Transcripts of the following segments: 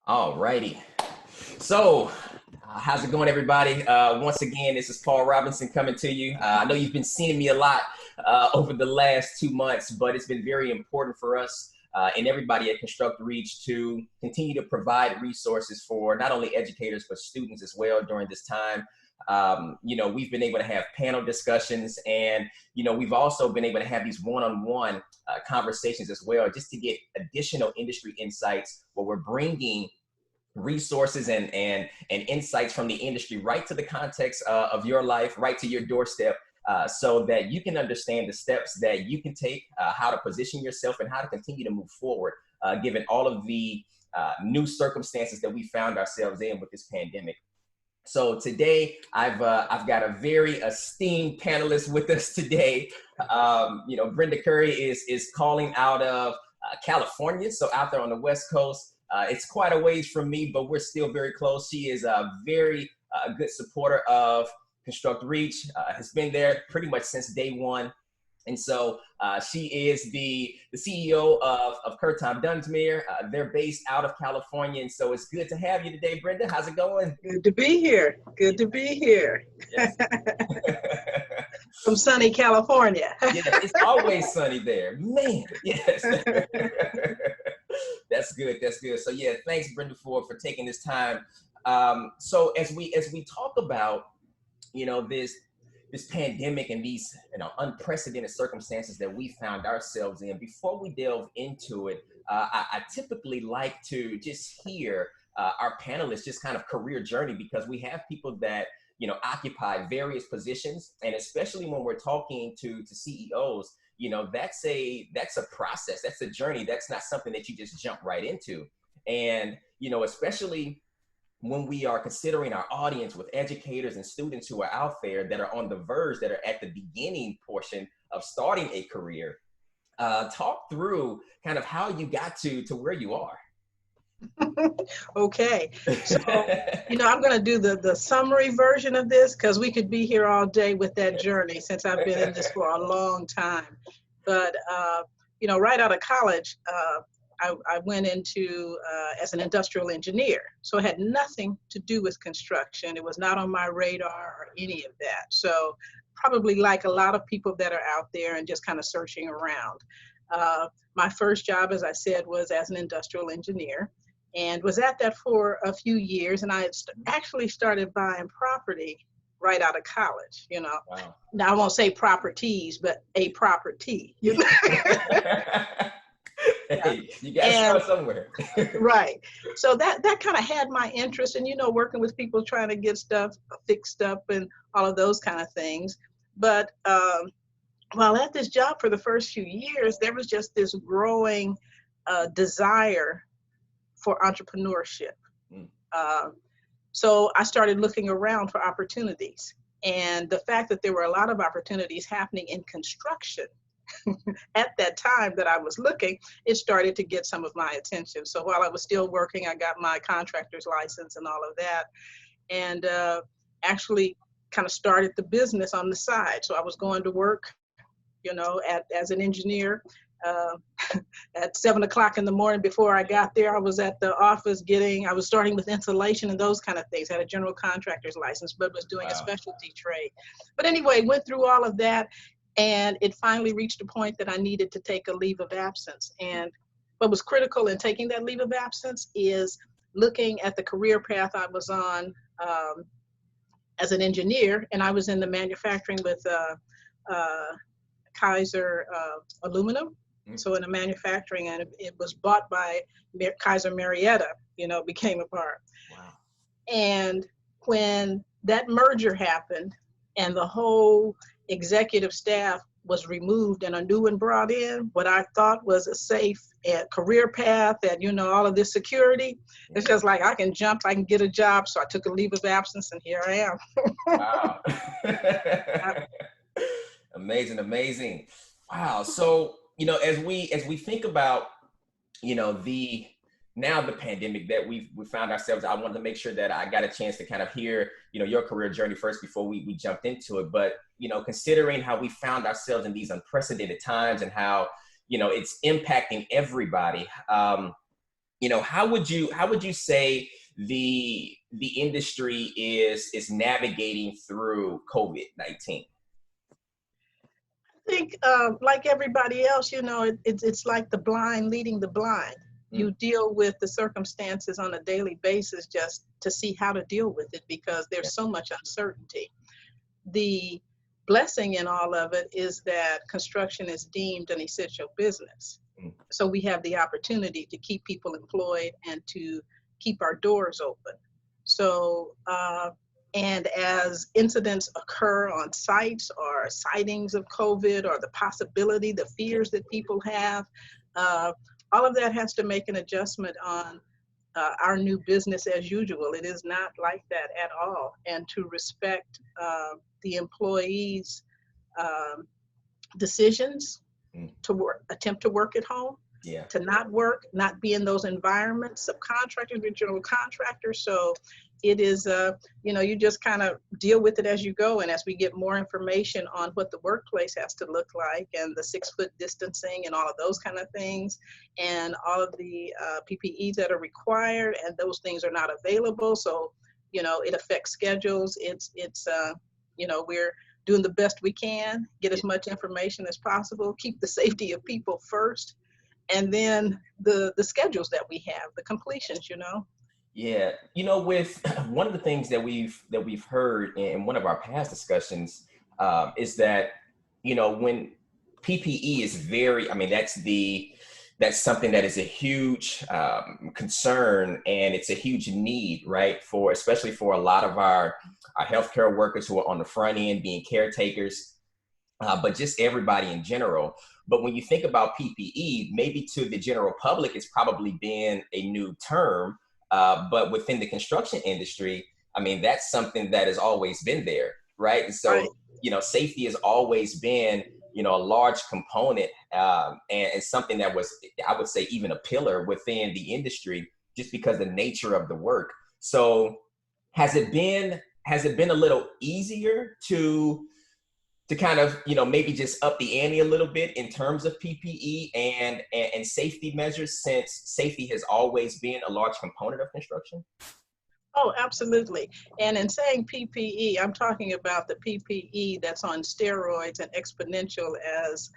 All righty. So, how's it going, everybody? Once again, this is Paul Robinson coming to you. I know you've been seeing me a lot over the last 2 months, but it's been very important for us and everybody at Construct Reach to continue to provide resources for not only educators, but students as well during this time. We've been able to have panel discussions and, we've also been able to have these one-on-one conversations as well, just to get additional industry insights where we're bringing resources and insights from the industry right to the context of your life, right to your doorstep, so that you can understand the steps that you can take, how to position yourself, and how to continue to move forward, given all of the new circumstances that we found ourselves in with this pandemic. So today, I've got a very esteemed panelist with us today. Brenda Curry is calling out of California, so out there on the West Coast. It's quite a ways from me, but we're still very close. She is a very good supporter of Construct Reach, has been there pretty much since day one. And so she is the CEO of Curtin Dunsmuir. They're based out of California. And so it's good to have you today, Brenda. How's it going? Good to be here. Good to be here. Yes. From sunny California. Yeah, it's always sunny there. Man, yes. That's good. That's good. So yeah, thanks, Brenda, for taking this time. So as we talk about, this pandemic and these unprecedented circumstances that we found ourselves in, before we delve into it, I typically like to just hear our panelists just kind of career journey, because we have people that occupy various positions, and especially when we're talking to CEOs, that's a process, that's a journey, that's not something that you just jump right into. And especially when we are considering our audience with educators and students who are out there that are on the verge, that are at the beginning portion of starting a career, talk through kind of how you got to where you are. Okay, so I'm going to do the summary version of this, because we could be here all day with that journey, since I've been in this for a long time. But right out of college, I went into as an industrial engineer, so it had nothing to do with construction. It was not on my radar or any of that. So probably like a lot of people that are out there and just kind of searching around. My first job, as I said, was as an industrial engineer, and was at that for a few years. And I had actually started buying property right out of college. Wow. Now I won't say properties, but a property. Hey, you got to start somewhere. Right. So that kind of had my interest in, working with people, trying to get stuff fixed up and all of those kind of things. But while at this job for the first few years, there was just this growing desire for entrepreneurship. So I started looking around for opportunities. And the fact that there were a lot of opportunities happening in construction at that time that I was looking, it started to get some of my attention. So while I was still working, I got my contractor's license and all of that, and actually kind of started the business on the side. So I was going to work, as an engineer. At 7 o'clock in the morning, before I got there, I was at the office I was starting with insulation and those kind of things. Had a general contractor's license, but was doing a specialty trade. But anyway, went through all of that. And it finally reached a point that I needed to take a leave of absence. And what was critical in taking that leave of absence is looking at the career path I was on as an engineer. And I was in the manufacturing with Kaiser Aluminum. So in the manufacturing, and it was bought by Kaiser Marietta, became a part. Wow. And when that merger happened and the whole executive staff was removed and a new one brought in, what I thought was a safe career path and, all of this security, it's just like, I can get a job. So I took a leave of absence and here I am. Wow. Amazing. Wow. So, as we think about, the pandemic that we found ourselves, I wanted to make sure that I got a chance to kind of hear, your career journey first before we jumped into it. But, considering how we found ourselves in these unprecedented times and how, it's impacting everybody. how would you say the industry is navigating through COVID-19? I think, like everybody else, it's like the blind leading the blind. You deal with the circumstances on a daily basis just to see how to deal with it because Yeah. there's so much uncertainty. The blessing in all of it is that construction is deemed an essential business. Mm. So we have the opportunity to keep people employed and to keep our doors open. So, and as incidents occur on sites or sightings of COVID or the possibility, the fears that people have, uh, all of that has to make an adjustment on our new business as usual. It is not like that at all. And to respect the employees' um, decisions Mm. to work, attempt to work at home, Yeah. to not work, not be in those environments, subcontractors, general contractors. So it is, you just kind of deal with it as you go. And as we get more information on what the workplace has to look like and the 6-foot distancing and all of those kind of things and all of the PPEs that are required and those things are not available. So, it affects schedules. We're doing the best we can, get as much information as possible, keep the safety of people first, and then the schedules that we have, the completions. Yeah, with one of the things that we've heard in one of our past discussions is that when PPE is very, I mean, that's something that is a huge concern, and it's a huge need, right? For especially for a lot of our healthcare workers who are on the front end being caretakers, but just everybody in general. But when you think about PPE, maybe to the general public, it's probably been a new term. But within the construction industry, I mean, that's something that has always been there, right? And so, Right. safety has always been, a large component and something that was, I would say, even a pillar within the industry, just because the nature of the work. So, has it been a little easier to kind of maybe just up the ante a little bit in terms of PPE and safety measures, since safety has always been a large component of construction? Oh, absolutely. And in saying PPE, I'm talking about the PPE that's on steroids and exponential as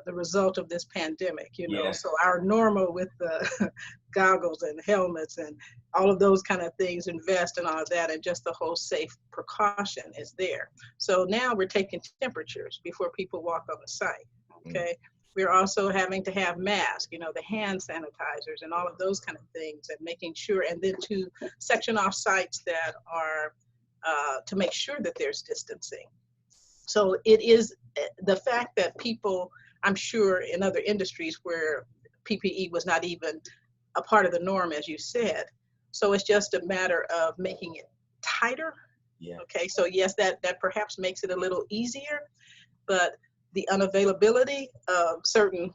the result of this pandemic. Yeah. So our normal with the goggles and helmets and all of those kind of things and vest and all of that, and just the whole safe precaution is there. So now we're taking temperatures before people walk on the site. Okay. We're also having to have masks, the hand sanitizers and all of those kind of things, and making sure, and then to section off sites that are to make sure that there's distancing. So it is the fact that people, I'm sure in other industries where PPE was not even a part of the norm, as you said. So it's just a matter of making it tighter. Yeah. Okay, so yes, that perhaps makes it a little easier, but the unavailability of certain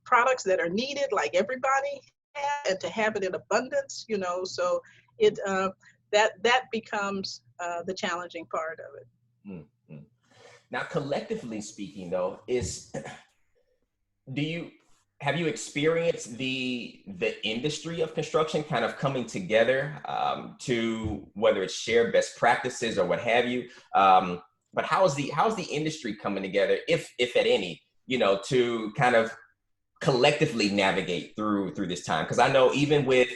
products that are needed, like everybody has, and to have it in abundance, so it that becomes the challenging part of it. Mm-hmm. Now, collectively speaking, though, do you have you experienced the industry of construction kind of coming together to whether it's share best practices or what have you? But how's the industry coming together, if at any, to kind of collectively navigate through this time? Because I know even with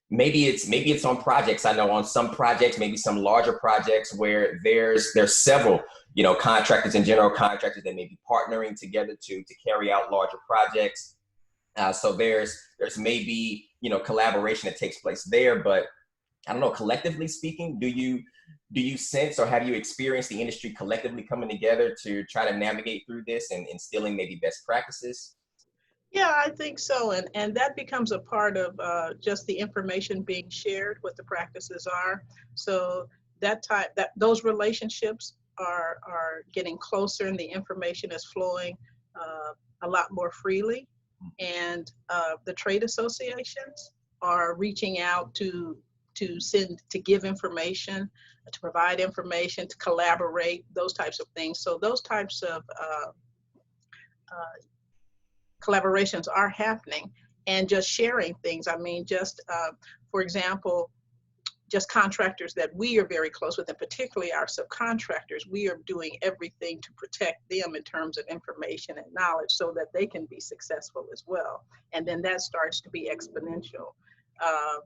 maybe it's on projects. I know on some projects, maybe some larger projects where there's several contractors and general contractors that may be partnering together to carry out larger projects. So there's maybe collaboration that takes place there. But I don't know, collectively speaking, do you sense or have you experienced the industry collectively coming together to try to navigate through this and instilling maybe best practices? Yeah, I think so, and that becomes a part of just the information being shared, what the practices are. So that those relationships are getting closer, and the information is flowing a lot more freely. And the trade associations are reaching out to give information, to provide information, to collaborate, those types of things. So those types of uh, collaborations are happening. and just sharing things. I mean, just for example, just contractors that we are very close with, and particularly our subcontractors, we are doing everything to protect them in terms of information and knowledge so that they can be successful as well. And then that starts to be exponential. Uh,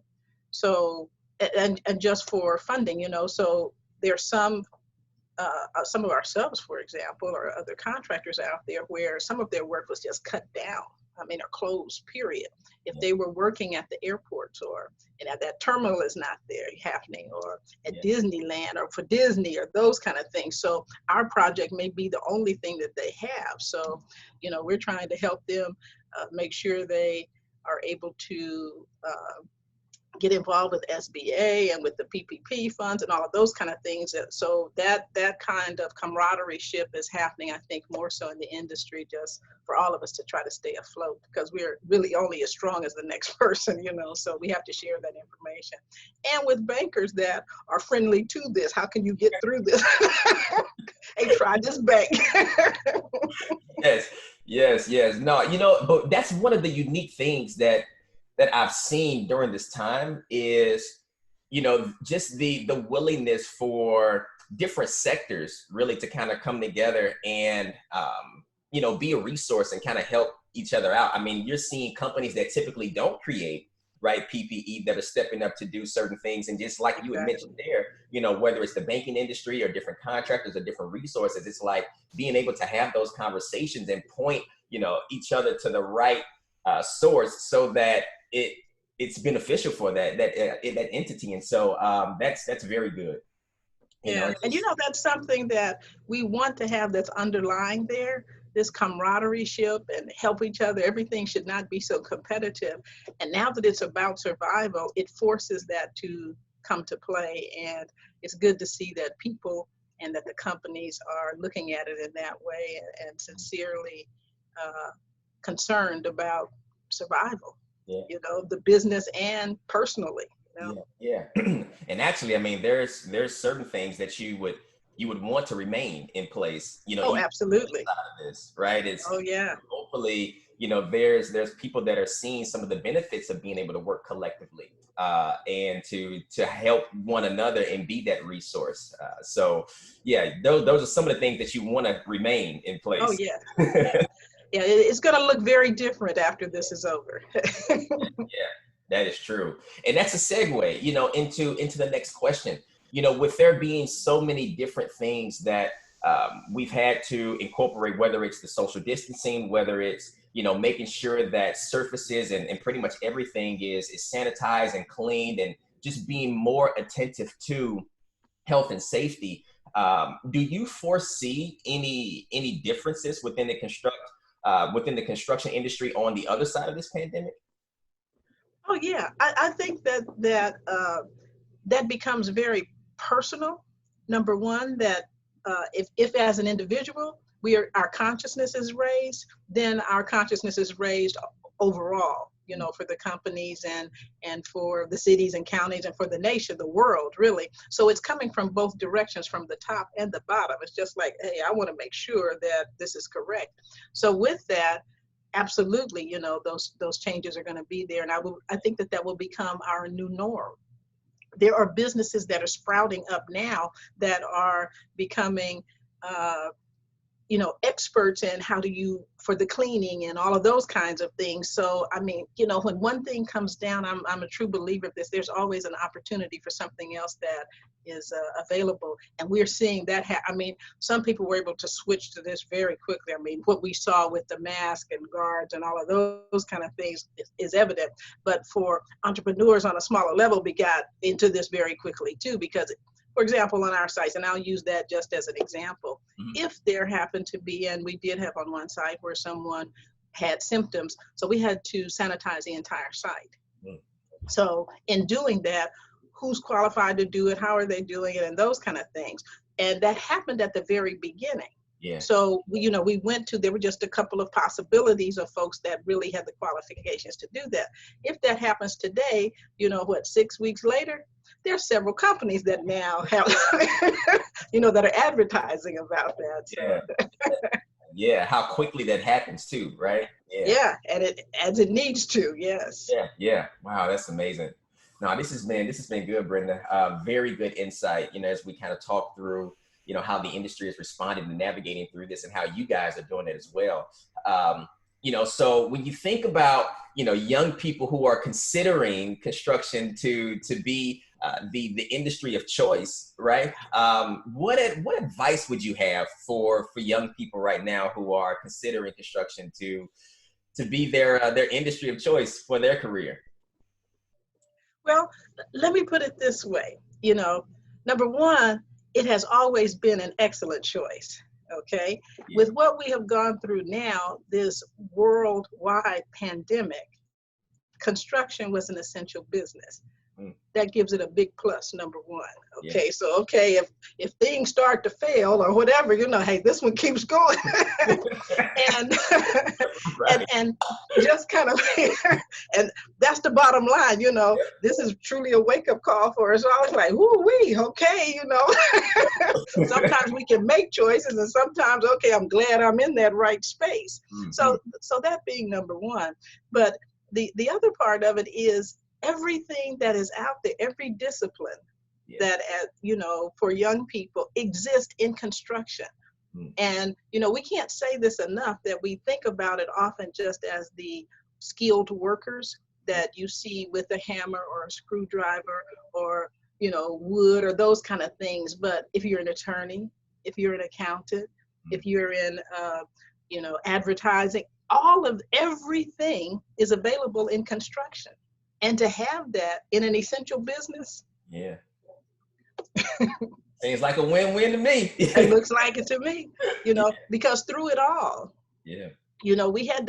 so, and just for funding, you know, so there's some of our subs, for example, or other contractors out there where some of their work was just cut down. I mean, or closed, period. If they were working at the airports or and that terminal is not there happening, or at Disneyland or for Disney or those kind of things. So our project may be the only thing that they have. So, you know, we're trying to help them make sure they are able to get involved with SBA and with the PPP funds and all of those kind of things. So that kind of camaraderie ship is happening, I think, more so in the industry, just for all of us to try to stay afloat, because we're really only as strong as the next person, you know, so we have to share that information. And with bankers that are friendly to this, how can you get through this? Hey, try this bank. Yes. No, you know, but that's one of the unique things that I've seen during this time is, you know, just the willingness for different sectors really to kind of come together and, you know, be a resource and kind of help each other out. I mean, you're seeing companies that typically don't create, right, PPE that are stepping up to do certain things. And just like you had mentioned there, you know, whether it's the banking industry or different contractors or different resources, it's like being able to have those conversations and point, you know, each other to the right source so that it's beneficial for that entity. And so that's very good. You know, and you know, that's something that we want to have that's underlying there, this camaraderie ship and help each other. Everything should not be so competitive. And now that it's about survival, it forces that to come to play. And it's good to see that people and that the companies are looking at it in that way and sincerely concerned about survival, you know, the business and personally. You know? Yeah. And actually, I mean, there's certain things that you would want to remain in place, you know. Oh, absolutely. Out of this, right? It's hopefully, you know, there's people that are seeing some of the benefits of being able to work collectively and to help one another and be that resource. So yeah, those are some of the things that you want to remain in place. Oh yeah. Yeah, it's going to look very different after this is over. Yeah, that is true. And that's a segue, you know, into the next question. You know, with there being so many different things that we've had to incorporate, whether it's the social distancing, whether it's, you know, making sure that surfaces and pretty much everything is sanitized and cleaned, and just being more attentive to health and safety. Do you foresee any differences within the construction industry on the other side of this pandemic? Oh yeah, I think that becomes very personal. Number one, that if as an individual our consciousness is raised, then our consciousness is raised overall, you know, for the companies and for the cities and counties and for the nation, the world, really. So it's coming from both directions, from the top and the bottom. It's just like, hey, I want to make sure that this is correct. So with that, absolutely, you know, those changes are going to be there, and I think that will become our new norm. There are businesses that are sprouting up now that are becoming you know, experts in how do you, for the cleaning and all of those kinds of things. So, I mean, you know, when one thing comes down, I'm a true believer of this, there's always an opportunity for something else that is available. And we're seeing that, I mean, some people were able to switch to this very quickly. I mean, what we saw with the mask and guards and all of those kind of things is evident. But for entrepreneurs on a smaller level, we got into this very quickly too, because for example, on our sites, and I'll use that just as an example, if there happened to be, and we did have on one site where someone had symptoms, so we had to sanitize the entire site. So in doing that, who's qualified to do it, how are they doing it, and those kind of things. And that happened at the very beginning. Yeah. So, you know, there were just a couple of possibilities of folks that really had the qualifications to do that. If that happens today, you know, 6 weeks later, there are several companies that now have, you know, that are advertising about that. So. Yeah, how quickly that happens too, right? Yeah. Yeah, and it as it needs to. Yes. Yeah, yeah. Wow, that's amazing. No, this has been good, Brenda. Very good insight. As we kind of talk through, how the industry is responding and navigating through this, and how you guys are doing it as well. So when you think about, young people who are considering construction to be the industry of choice, right? What advice would you have for young people right now who are considering construction to be their industry of choice for their career? Well, let me put it this way. Number one, it has always been an excellent choice. Okay. Yeah. With what we have gone through now, this worldwide pandemic, construction was an essential business. Mm. That gives it a big plus, number one. Okay, Yeah. so if things start to fail or whatever, hey, this one keeps going. and, Right. and just kind of and that's the bottom line. This is truly a wake-up call for us all. It's like, whoo wee, okay. Sometimes we can make choices, and sometimes, okay, I'm glad I'm in that right space. Mm-hmm. So that being number one. But the other part of it is everything that is out there, every discipline that, for young people exists in construction. And, we can't say this enough, that we think about it often just as the skilled workers that you see with a hammer or a screwdriver or, wood or those kind of things. But if you're an attorney, if you're an accountant, if you're in, advertising, everything is available in construction. And to have that in an essential business. Yeah. Seems like a win-win to me. It looks like it to me, because through it all, yeah,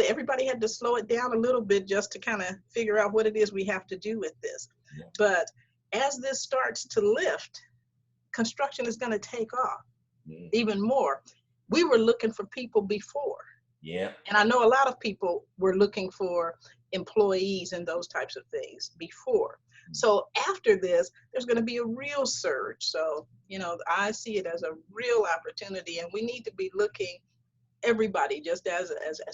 everybody had to slow it down a little bit just to kind of figure out what it is we have to do with this. Yeah. But as this starts to lift, construction is going to take off even more. We were looking for people before. Yeah. And I know a lot of people were looking for employees and those types of things before. So after this, there's going to be a real surge. So, I see it as a real opportunity, and we need to be looking, everybody, just as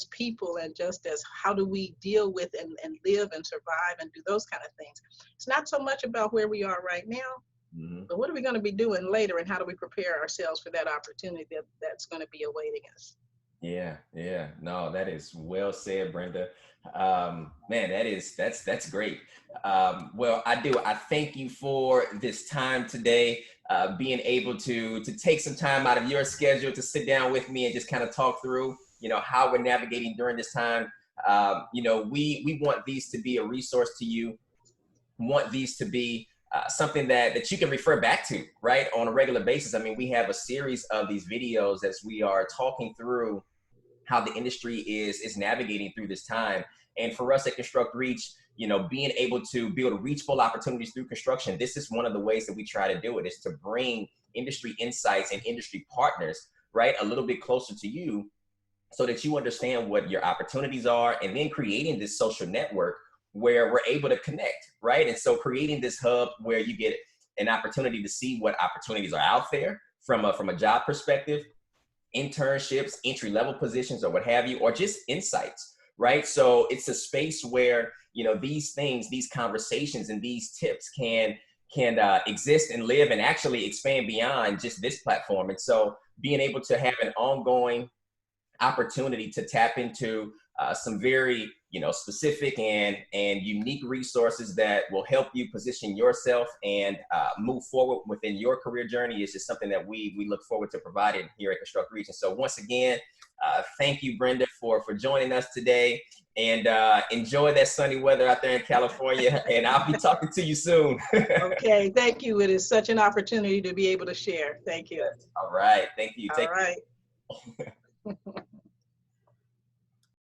people, and just as how do we deal with and live and survive and do those kind of things. It's not so much about where we are right now, but what are we going to be doing later, and how do we prepare ourselves for that opportunity that's going to be awaiting us? Yeah. No, that is well said, Brenda. Man, that's great. Well, I thank you for this time today, being able to take some time out of your schedule to sit down with me and just kind of talk through, how we're navigating during this time. We want these to be a resource to you. We want these to be something that you can refer back to, right, on a regular basis. I mean, we have a series of these videos as we are talking through how the industry is navigating through this time. And for us at Construct Reach, being able to build reachable opportunities through construction, this is one of the ways that we try to do it, is to bring industry insights and industry partners, right, a little bit closer to you so that you understand what your opportunities are, and then creating this social network where we're able to connect, right? And so creating this hub where you get an opportunity to see what opportunities are out there from a job perspective, internships, entry-level positions, or what have you, or just insights, right? So it's a space where, these things, these conversations and these tips can exist and live and actually expand beyond just this platform. And so being able to have an ongoing opportunity to tap into some very, specific and unique resources that will help you position yourself and move forward within your career journey is just something that we look forward to providing here at Construct Reach. And so once again, thank you, Brenda, for joining us today, and enjoy that sunny weather out there in California. And I'll be talking to you soon. Okay, thank you. It is such an opportunity to be able to share. Thank you. All right. Thank you. All right.